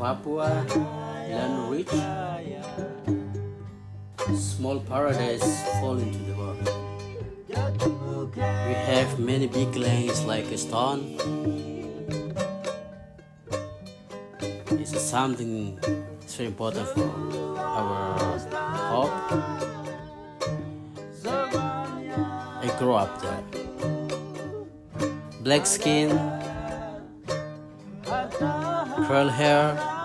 Papua, land rich, small paradise fall into the world. We have many big lands like a stone. It's something that's very important for our hope. I grew up there. Black skin, curly hair.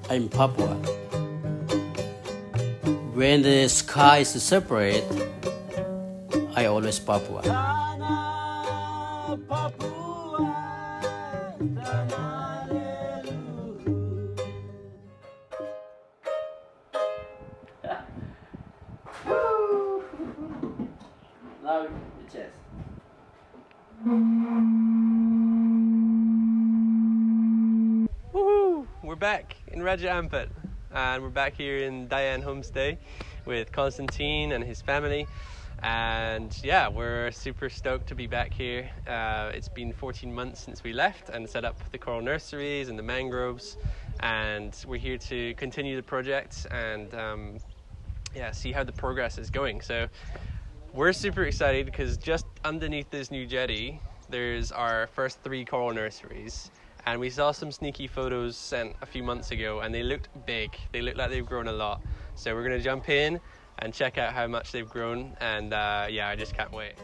I'm Papua. When the skies separate, I always Papua. Now the chest. Woohoo! We're back in Raja Ampat, and we're back here in Dayan homestay with Konstantine and his family. And yeah, we're super stoked to be back here. It's been 14 months since we left and set up the coral nurseries and the mangroves, and we're here to continue the project and see how the progress is going. So we're super excited because just underneath this new jetty there's our first 3 coral nurseries, and we saw some sneaky photos sent a few months ago and they looked big. They look like they've grown a lot. So we're going to jump in and check out how much they've grown, and I just can't wait.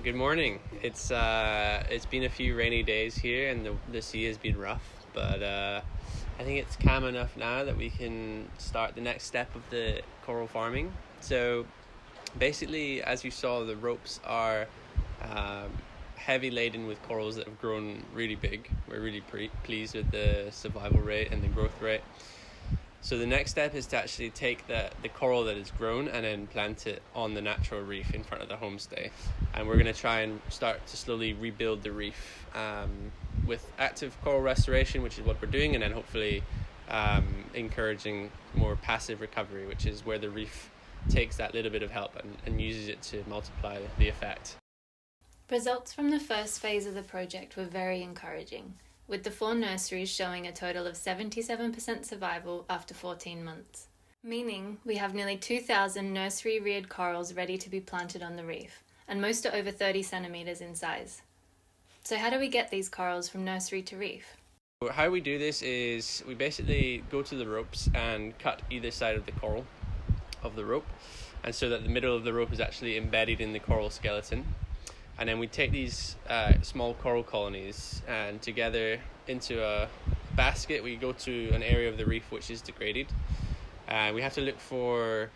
Good morning. It's been a few rainy days here and the sea has been rough, but I think it's calm enough now that we can start the next step of the coral farming. So basically, as you saw, the ropes are heavy laden with corals that have grown really big. We're really pleased with the survival rate and the growth rate. So the next step is to actually take the coral that has grown and then plant it on the natural reef in front of the homestay. And we're going to try and start to slowly rebuild the reef with active coral restoration, which is what we're doing, and then hopefully encouraging more passive recovery, which is where the reef takes that little bit of help and uses it to multiply the effect. Results from the first phase of the project were very encouraging, with the 4 nurseries showing a total of 77% survival after 14 months, meaning we have nearly 2,000 nursery-reared corals ready to be planted on the reef, and most are over 30 centimetres in size. So how do we get these corals from nursery to reef? How we do this is we basically go to the ropes and cut either side of the coral of the rope, and so that the middle of the rope is actually embedded in the coral skeleton. And then we take these small coral colonies and together into a basket. We go to an area of the reef which is degraded. We have to look for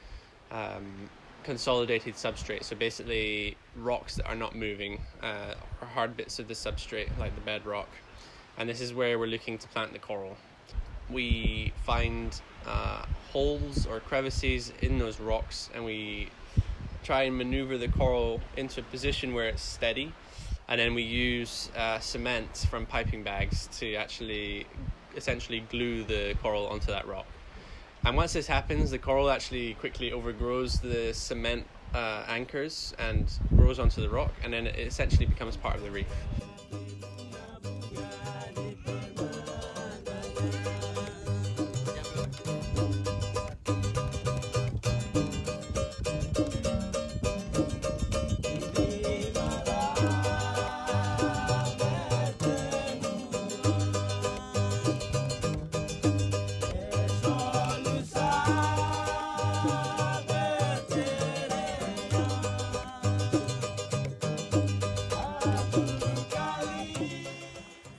consolidated substrate, so basically rocks that are not moving, or hard bits of the substrate like the bedrock. and this is where we're looking to plant the coral. We find holes or crevices in those rocks, and we try and maneuver the coral into a position where it's steady, and then we use cement from piping bags to actually essentially glue the coral onto that rock. And once this happens, the coral actually quickly overgrows the cement anchors and grows onto the rock, and then it essentially becomes part of the reef.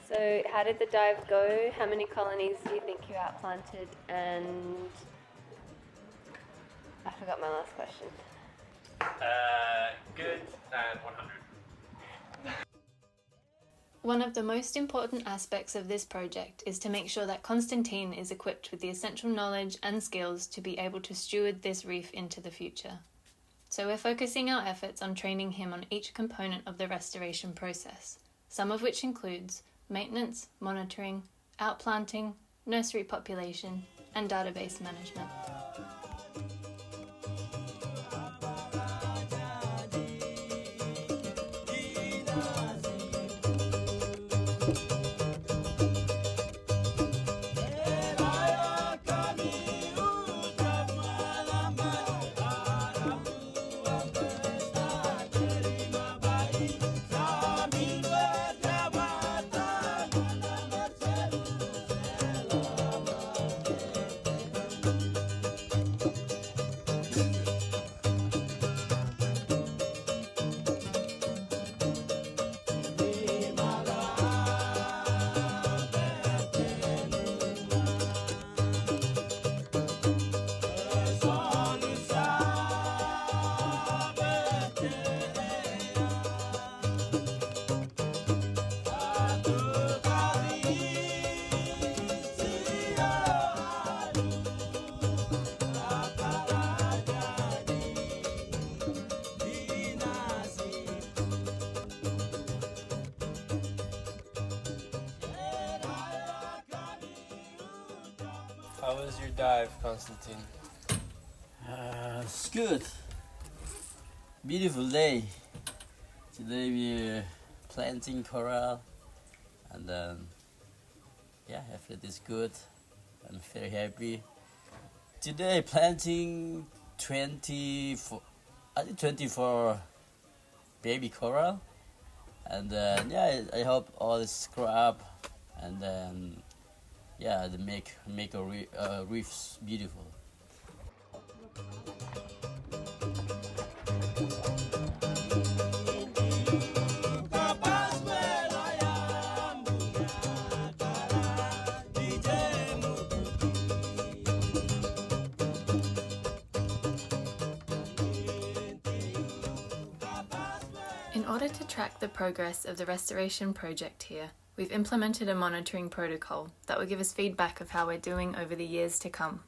So how did the dive go? How many colonies do you think you outplanted? And I forgot my last question. Good and 100. One of the most important aspects of this project is to make sure that Konstantine is equipped with the essential knowledge and skills to be able to steward this reef into the future. So we're focusing our efforts on training him on each component of the restoration process, some of which includes maintenance, monitoring, outplanting, nursery population, and database management. How was your dive, Konstantin? It's good. Beautiful day. Today we're planting coral, and everything is good. I'm very happy. Today planting 24 baby coral, and I hope all is grow up, and then they make a reefs beautiful. In order to track the progress of the restoration project here, we've implemented a monitoring protocol that will give us feedback of how we're doing over the years to come.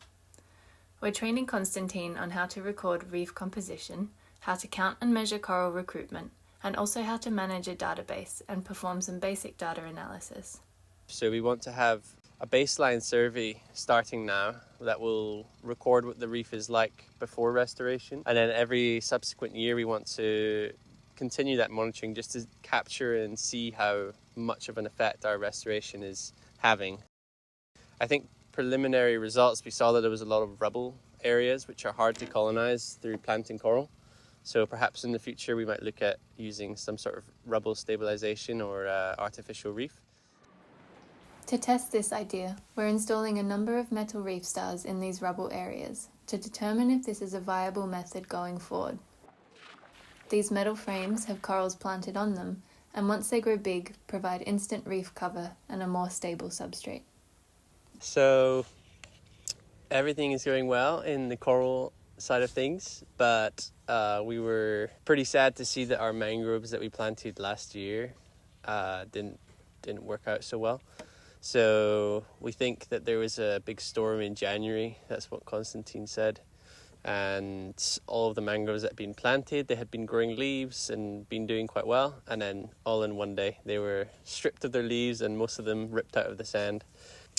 We're training Konstantine on how to record reef composition, how to count and measure coral recruitment, and also how to manage a database and perform some basic data analysis. So we want to have a baseline survey starting now that will record what the reef is like before restoration, and then every subsequent year we want to continue that monitoring just to capture and see how much of an effect our restoration is having. I think preliminary results, we saw that there was a lot of rubble areas which are hard to colonize through planting coral. So perhaps in the future we might look at using some sort of rubble stabilization or artificial reef. To test this idea, we're installing a number of metal reef stars in these rubble areas to determine if this is a viable method going forward. These metal frames have corals planted on them, and once they grow big, provide instant reef cover and a more stable substrate. So everything is going well in the coral side of things, but we were pretty sad to see that our mangroves that we planted last year didn't didn't work out so well. So we think that there was a big storm in January. That's what Konstantine said. And all of the mangroves that had been planted, they had been growing leaves and been doing quite well. And then all in one day, they were stripped of their leaves and most of them ripped out of the sand.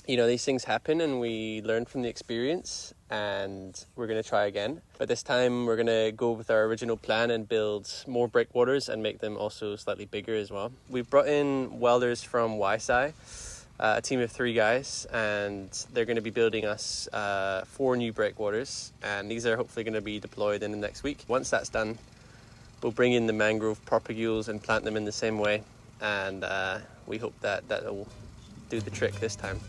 You know, these things happen and we learn from the experience, and we're going to try again. But this time we're going to go with our original plan and build more breakwaters and make them also slightly bigger as well. We've brought in welders from YSI, a team of 3 guys, and they're going to be building us 4 new breakwaters, and these are hopefully going to be deployed in the next week. Once that's done, we'll bring in the mangrove propagules and plant them in the same way, and we hope that will do the trick this time.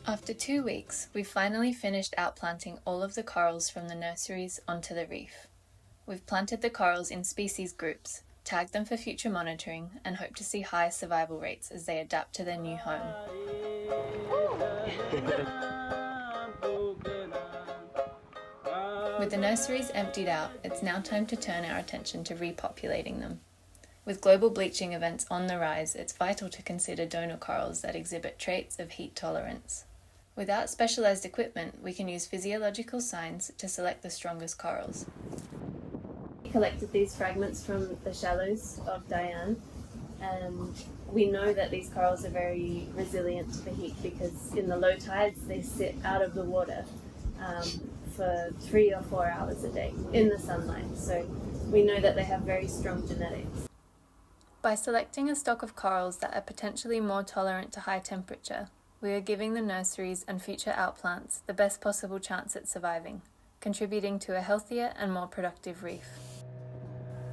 After 2 weeks, we finally finished outplanting all of the corals from the nurseries onto the reef. We've planted the corals in species groups, tagged them for future monitoring, and hope to see high survival rates as they adapt to their new home. With the nurseries emptied out, it's now time to turn our attention to repopulating them. With global bleaching events on the rise, it's vital to consider donor corals that exhibit traits of heat tolerance. Without specialized equipment, we can use physiological signs to select the strongest corals. We collected these fragments from the shallows of Dayan, and we know that these corals are very resilient to the heat because in the low tides they sit out of the water for 3 or 4 hours a day in the sunlight, so we know that they have very strong genetics. By selecting a stock of corals that are potentially more tolerant to high temperature, we are giving the nurseries and future outplants the best possible chance at surviving, contributing to a healthier and more productive reef.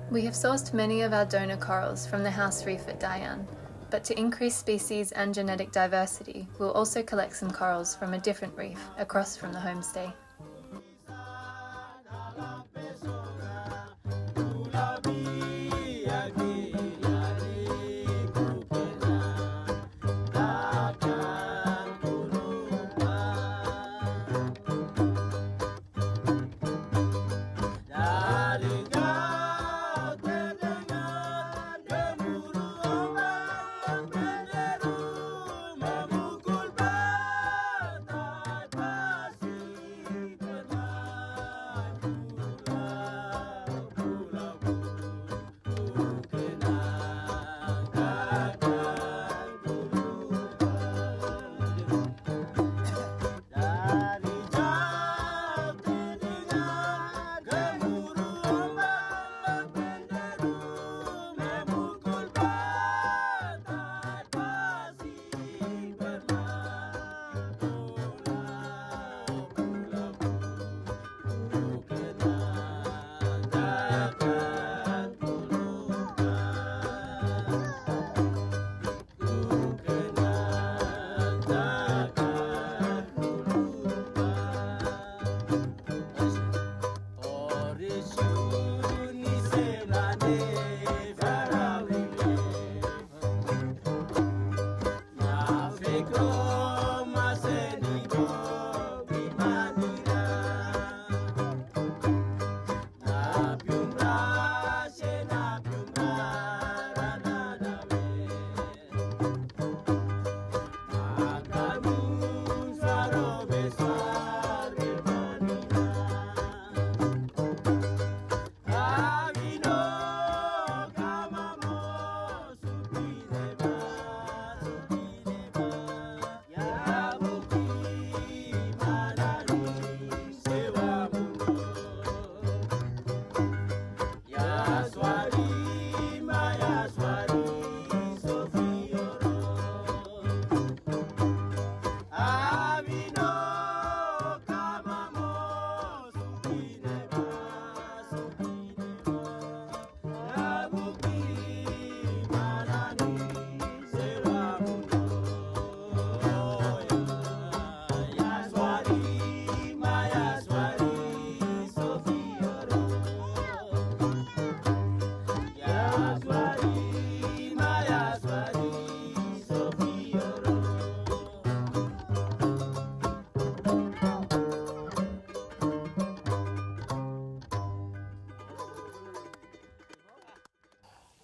We have sourced many of our donor corals from the house reef at Dayan, but to increase species and genetic diversity, we'll also collect some corals from a different reef across from the homestay.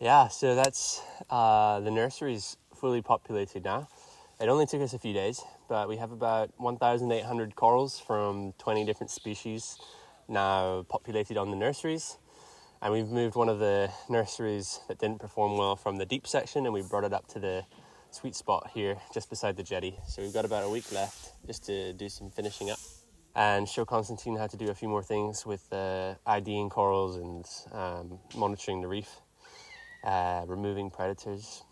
Yeah, so that's the nursery's fully populated now. It only took us a few days, but we have about 1,800 corals from 20 different species now populated on the nurseries. And we've moved one of the nurseries that didn't perform well from the deep section, and we brought it up to the sweet spot here just beside the jetty. So we've got about a week left just to do some finishing up and show Konstantine how to do a few more things with IDing corals and monitoring the reef, removing predators.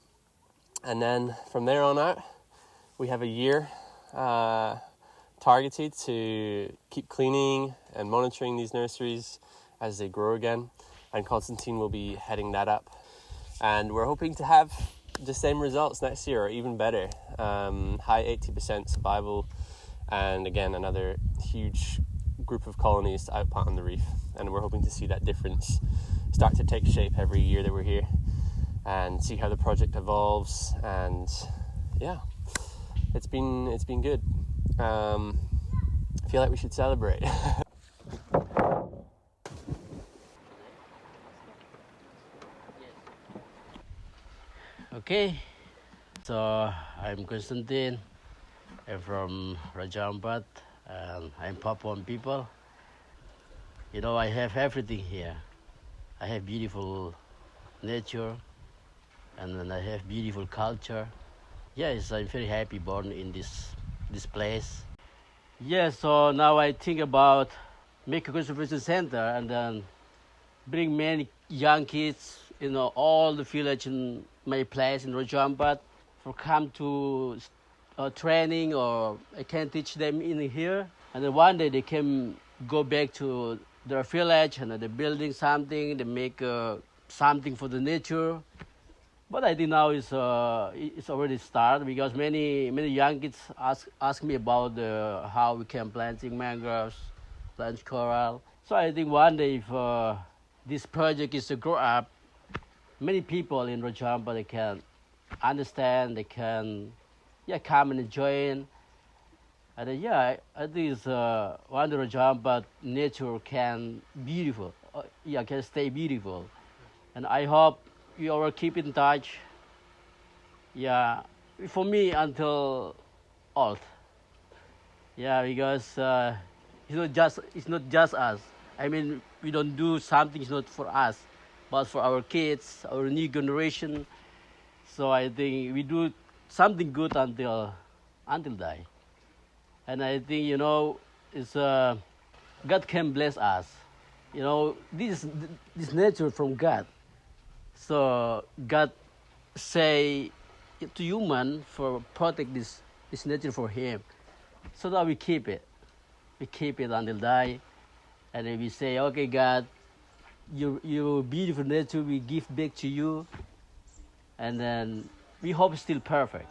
And then from there on out, we have a year targeted to keep cleaning and monitoring these nurseries as they grow again. And Konstantine will be heading that up. And we're hoping to have the same results next year, or even better. High 80% survival, and again, another huge group of colonies to output on the reef. And we're hoping to see that difference start to take shape every year that we're here, and see how the project evolves. And yeah, it's been good. I feel like we should celebrate. Okay, so I'm Konstantine. I'm from Raja Ampat, and I'm Papuan people. You know, I have everything here. I have beautiful nature, and then I have beautiful culture. Yes, I'm very happy born in this place. Yes, so now I think about make a conservation center and then bring many young kids, you know, all the village in my place in Rajampat for come to training, or I can teach them in here. And then one day they can go back to their village and they're building something, they make something for the nature. But I think now it's already started, because many young kids ask me about how we can planting mangroves, plant coral. So I think one day if this project is to grow up, many people in Rajampa, they can understand, they can come and join. And I think it's one Rajampa nature can beautiful, can stay beautiful. And I hope we all keep in touch. Yeah, for me until old. Yeah, because it's not just us. I mean, we don't do something. It's not for us, but for our kids, our new generation. So I think we do something good until die. And I think, you know, it's God can bless us. You know, this nature from God. So God say to human for protect this nature for Him, so that we keep it until die, and then we say, okay, God, your beautiful nature we give back to you, and then we hope it's still perfect.